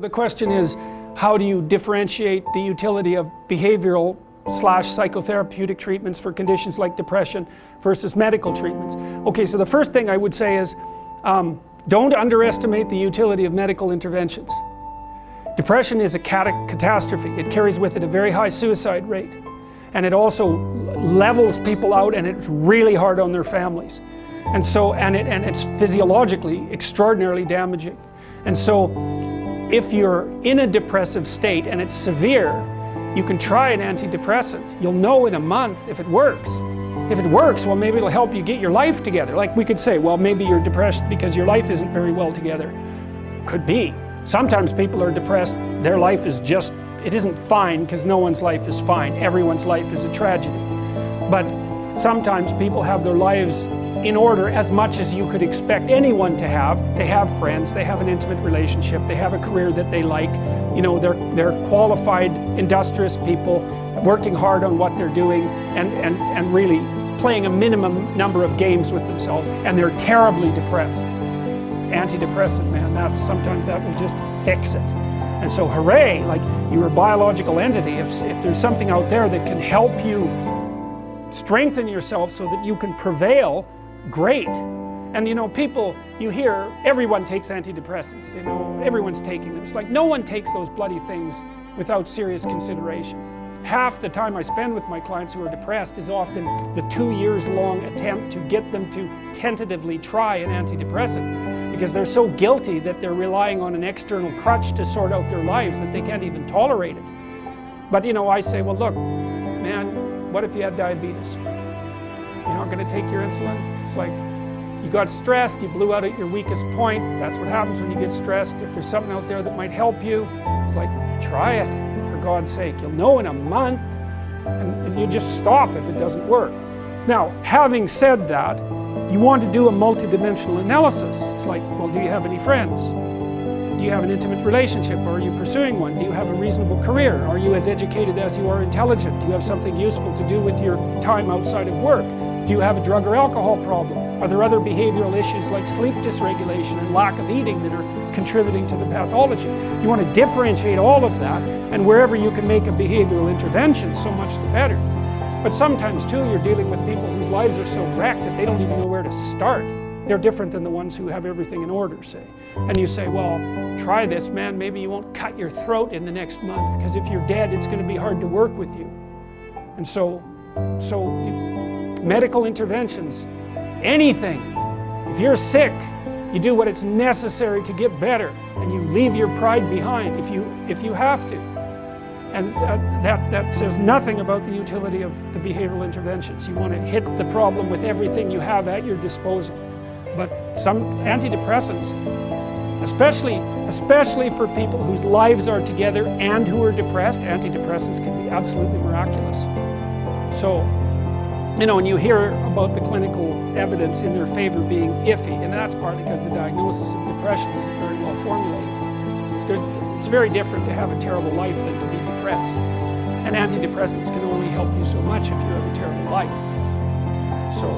The question is, how do you differentiate the utility of behavioral / psychotherapeutic treatments for conditions like depression versus medical treatments? Okay, so the first thing I would say is, don't underestimate the utility of medical interventions. Depression is a catastrophe. It carries with it a very high suicide rate. And it also levels people out, and it's really hard on their families. And so, and it's physiologically extraordinarily damaging. And so, if you're in a depressive state and it's severe, you can try an antidepressant. You'll know in a month if it works. If it works, well, maybe it'll help you get your life together. Like we could say, well, maybe you're depressed because your life isn't very well together. Could be. Sometimes people are depressed, their life is just, it isn't fine because no one's life is fine. Everyone's life is a tragedy. But sometimes people have their lives in order as much as you could expect anyone to have. They have friends, they have an intimate relationship, they have a career that they like. You know, they're qualified, industrious people working hard on what they're doing and really playing a minimum number of games with themselves, and they're terribly depressed. Antidepressant, man, sometimes that will just fix it. And so hooray, like you're a biological entity. If there's something out there that can help you strengthen yourself so that you can prevail, great. And you know, people, you hear, everyone takes antidepressants, you know, everyone's taking them. It's like no one takes those bloody things without serious consideration. Half the time I spend with my clients who are depressed is often the 2 years long attempt to get them to tentatively try an antidepressant, because they're so guilty that they're relying on an external crutch to sort out their lives that they can't even tolerate it. But you know, I say, well look, man, what if you had diabetes? You're not going to take your insulin? It's like, you got stressed, you blew out at your weakest point. That's what happens when you get stressed. If there's something out there that might help you, it's like, try it, for God's sake. You'll know in a month, and you just stop if it doesn't work. Now, having said that, you want to do a multidimensional analysis. It's like, well, do you have any friends? Do you have an intimate relationship, or are you pursuing one? Do you have a reasonable career? Are you as educated as you are intelligent? Do you have something useful to do with your time outside of work? Do you have a drug or alcohol problem? Are there other behavioral issues like sleep dysregulation and lack of eating that are contributing to the pathology? You want to differentiate all of that, and wherever you can make a behavioral intervention, so much the better. But sometimes too, you're dealing with people whose lives are so wrecked that they don't even know where to start. They're different than the ones who have everything in order, say. And you say, well, try this, man, maybe you won't cut your throat in the next month, because if you're dead, it's going to be hard to work with you. And so medical interventions, anything. If you're sick, you do what is necessary to get better, and you leave your pride behind if you have to. And that says nothing about the utility of the behavioral interventions. You want to hit the problem with everything you have at your disposal. But some antidepressants, especially for people whose lives are together and who are depressed, antidepressants can be absolutely miraculous. So, you know, and you hear about the clinical evidence in their favor being iffy, and that's partly because the diagnosis of depression isn't very well formulated. It's very different to have a terrible life than to be depressed. And antidepressants can only help you so much if you have a terrible life. So